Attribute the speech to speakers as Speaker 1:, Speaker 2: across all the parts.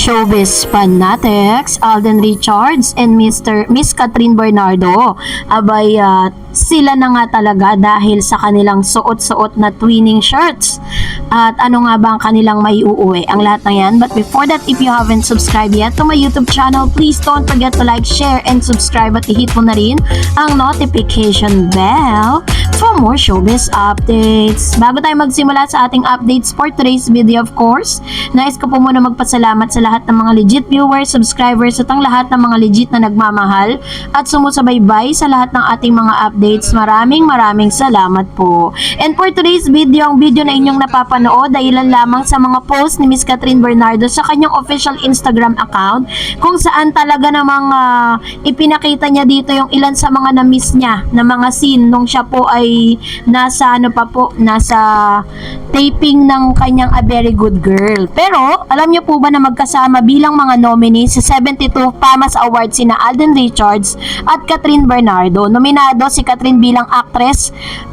Speaker 1: showbiz fanatics, Alden Richards and Miss Catherine Bernardo. Abay, sila na nga talaga dahil sa kanilang suot-suot na twinning shirts. At ano nga ba ang kanilang maiuuwi? Ang lahat ng yan. But before that, if you haven't subscribed yet to my YouTube channel, please don't forget to like, share, and subscribe at i-hit mo na rin ang notification bell for more showbiz updates. Bago tayo magsimula sa ating updates for today's video, of course, nais ko po muna magpasalamat sa lahat ng mga legit viewers, subscribers, at ang lahat ng mga legit na nagmamahal at sumusubaybay sa lahat ng ating mga updates. Maraming salamat po. And for today's video, ang video na inyong napapanood ay ilan lamang sa mga post ni Miss Catherine Bernardo sa kanyang official Instagram account, kung saan talaga namang ipinakita niya dito yung ilan sa mga na-miss niya na mga scene nung siya po ay nasa taping ng kanyang A Very Good Girl. Pero alam niyo po ba na magkasama bilang mga nominee sa 72 PAMAS Awards sina Alden Richards at Catherine Bernardo. Nominado si Catherine bilang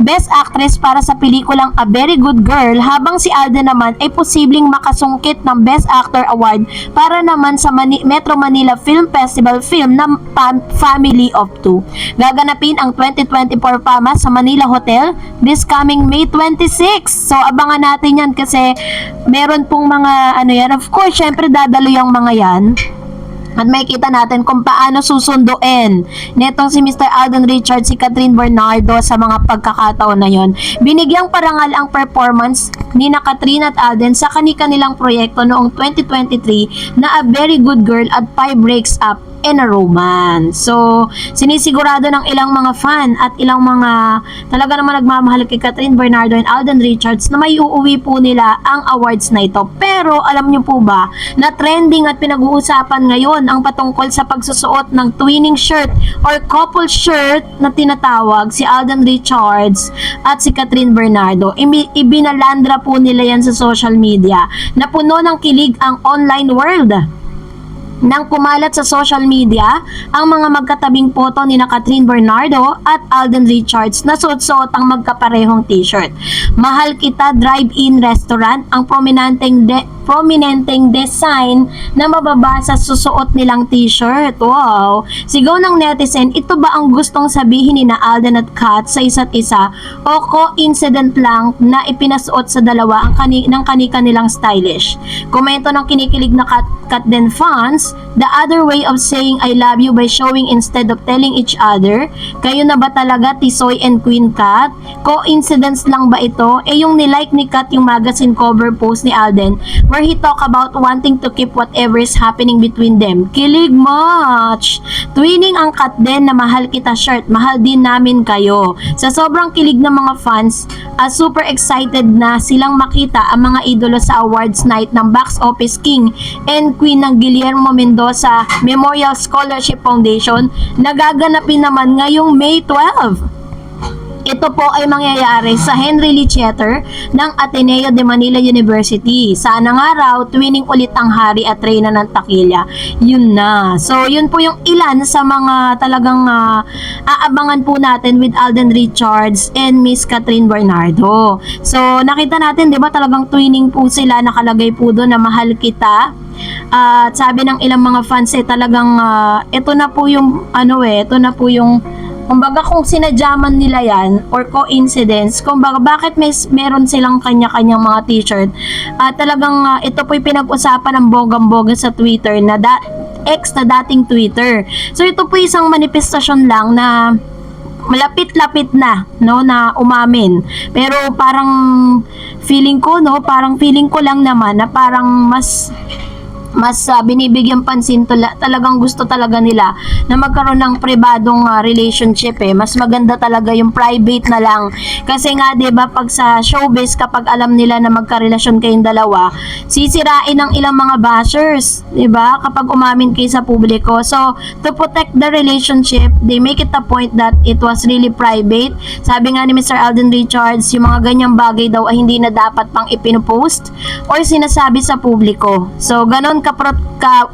Speaker 1: Best Actress para sa pelikulang A Very Good Girl, habang si Alden naman ay posibleng makasungkit ng Best Actor Award para naman sa Metro Manila Film Festival film ng Family of Two. Gaganapin ang 2024 PAMAS sa Manila Hotel this coming May 26. So abangan natin yan kasi meron pong mga yan. Of course, syempre dadalo yung mga yan. At makikita natin kung paano susunduin netong si Mr. Alden Richards, si Catherine Bernardo sa mga pagkakataon na yon. Binigyang parangal ang performance ni na Catherine at Alden sa kanilang proyekto noong 2023 na A Very Good Girl at 5 Breaks Up and a Romance. So, sinisigurado ng ilang mga fan at ilang mga talaga naman nagmamahal kay Catherine Bernardo and Alden Richards na may uuwi po nila ang awards na ito. Pero, alam niyo po ba na trending at pinag-uusapan ngayon ang patungkol sa pagsusuot ng twinning shirt or couple shirt na tinatawag si Alden Richards at si Catherine Bernardo. Ibinalandra po nila yan sa social media na puno ng kilig ang online world. Nang kumalat sa social media ang mga magkatabing foto ni na Catherine Bernardo at Alden Richards na suot-suot ang magkaparehong t-shirt. Mahal Kita Drive-In Restaurant ang prominenteng design na mababasa sa susuot nilang t-shirt. Wow! Sigaw ng netizen, ito ba ang gustong sabihin ni na Alden at Kat sa isa't isa o coincident lang na ipinasuot sa dalawa ang kanilang stylish? Komento ng kinikilig na Kat Den fans, the other way of saying I love you by showing instead of telling each other. Kayo na ba talaga Tisoy and Queen Kat? Coincidence lang ba ito? Yung nilike ni Kat yung magazine cover post ni Alden where he talk about wanting to keep whatever is happening between them. Kilig much! Twinning ang Kat Den na Mahal Kita shirt. Mahal din namin kayo. Sa sobrang kilig ng mga fans, super excited na silang makita ang mga idolo sa awards night ng Box Office King and Queen ng Guillermo Mendoza Memorial Scholarship Foundation na gaganapin naman ngayong May 12. Ito po ay mangyayari sa Henry Lee Theater ng Ateneo de Manila University. Sana nga raw, twinning ulit ang hari at reyna ng takilya. Yun na. So, yun po yung ilan sa mga talagang aabangan po natin with Alden Richards and Miss Catherine Bernardo. So, nakita natin, di ba, talagang twinning po sila. Nakalagay po doon na Mahal Kita. At sabi ng ilang mga fans talagang ito na po yung ito na po yung kumbaga kung sinadyaman nila yan or coincidence, kumbaga bakit meron silang kanya-kanyang mga t-shirt. Talagang ito po yung pinag-usapan ng bogang-boga sa Twitter na dating Twitter. So ito po isang manifestasyon lang na malapit-lapit na na umamin. Pero parang feeling ko lang naman na parang mas binibigyan pansin talagang gusto talaga nila na magkaroon ng pribadong relationship mas maganda talaga yung private na lang kasi nga 'di ba pag sa showbiz kapag alam nila na magkarelasyon kayong dalawa, sisirain ng ilang mga bashers, 'di ba, kapag umamin kayo sa publiko. So to protect the relationship, they make it a point that it was really private. Sabi nga ni Mr. Alden Richards, yung mga ganyang bagay daw ay hindi na dapat pang ipinupost or sinasabi sa publiko. So ganon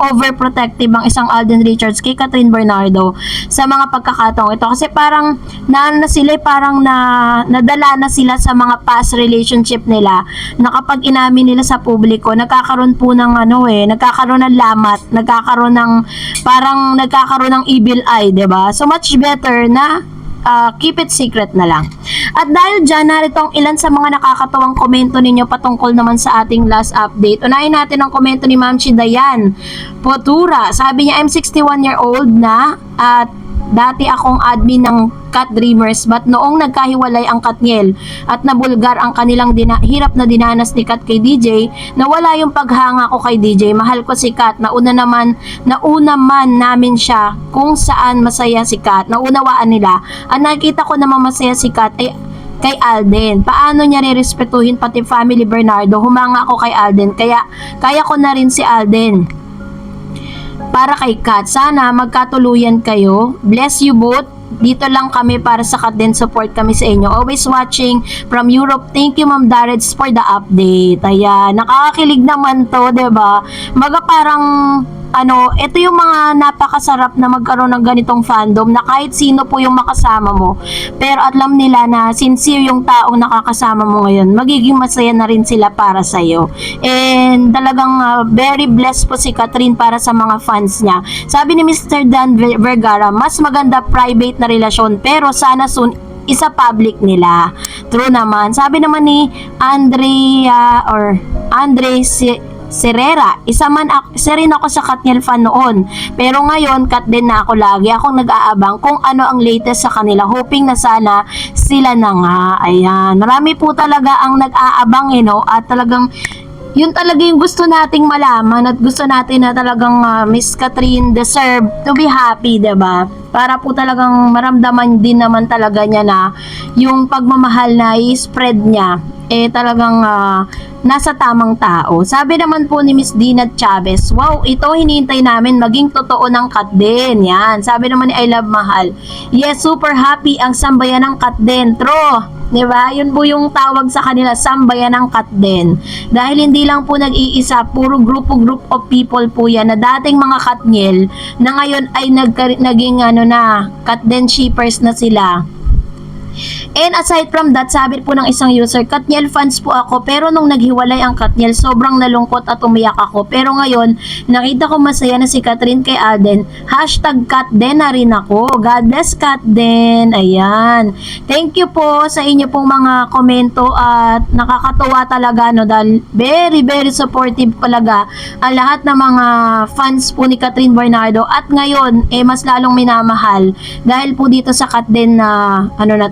Speaker 1: overprotective ang isang Alden Richards kay Catherine Bernardo sa mga pagkakataong ito. Kasi parang nadala na sila sa mga past relationship nila na kapag inamin nila sa publiko, nagkakaroon po ng nagkakaroon ng lamat, nagkakaroon ng evil eye, 'di ba? So much better na keep it secret na lang. At dahil dyan, narito ang ilan sa mga nakakatawang komento ninyo patungkol naman sa ating last update. Unahin natin ang komento ni Ma'am Dayan Potura. Sabi niya, I'm 61-year-old na at dati akong admin ng Cat Dreamers, but noong nagkahiwalay ang Katniel at nabulgar ang kanilang hirap na dinanas ni Kat kay DJ, nawala yung paghanga ko kay DJ. Mahal ko si Kat. Nauna man namin siya kung saan masaya si Kat. Naunawaan nila. Ang nakita ko naman masaya si Kat ay kay Alden. Paano niya rerespetuhin pati family Bernardo? Humanga ako kay Alden. Kaya ko na rin si Alden. Para kay Kat, sana magkatuluyan kayo. Bless you both. Dito lang kami para sa Kat din. Support kami sa inyo. Always watching from Europe. Thank you, Ma'am Darreds, for the update. Ayan, nakakakilig naman to, 'di ba? Parang ito yung mga napakasarap na magkaroon ng ganitong fandom na kahit sino po yung makasama mo, pero alam nila na sincere yung taong nakakasama mo ngayon, magiging masaya na rin sila para sa'yo. And talagang very blessed po si Catherine para sa mga fans niya. Sabi ni Mr. Dan Vergara, mas maganda private na relasyon, pero sana soon isa public nila. True naman. Sabi naman ni Andre Serera, isa rin ako sa Katniel fan noon. Pero ngayon, Kat din na ako lagi. Akong nag-aabang kung ano ang latest sa kanila. Hoping na sana sila na nga. Ayan. Marami po talaga ang nag-aabang, at talagang yun talaga yung gusto nating malaman at gusto natin na talagang Miss Catherine deserve to be happy, diba? Para po talagang maramdaman din naman talaga niya na yung pagmamahal na i-spread niya talagang nasa tamang tao. Sabi naman po ni Miss Dina Chavez, wow, ito hinihintay namin maging totoo ng Kat din. Yan. Sabi naman ni I Love Mahal, yes, super happy ang sambayan ng Kat din. True. Diba? Yun po yung tawag sa kanila, sambayan ng Kat din. Dahil hindi lang po nag-iisa, puro group of people po yan na dating mga Katniel na ngayon ay naging Kat din shippers na sila. And aside from that, sabi po ng isang user, Katniel fans po ako, pero nung naghiwalay ang Katniel, sobrang nalungkot at umiyak ako. Pero ngayon, nakita ko masaya na si Catherine kay Alden. #Kat din na rin ako. God bless Kat din. Ayan. Thank you po sa inyo pong mga komento at nakakatuwa talaga, dahil very, very supportive talaga ang lahat ng mga fans po ni Catherine Bernardo. At ngayon, mas lalong minamahal dahil po dito sa Kat din na,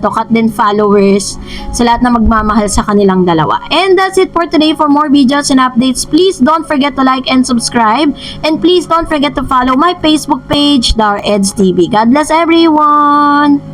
Speaker 1: Kat din followers, sa lahat na magmamahal sa kanilang dalawa. And that's it for today. For more videos and updates, please don't forget to like and subscribe. And please don't forget to follow my Facebook page, Dar Eds TV. God bless everyone!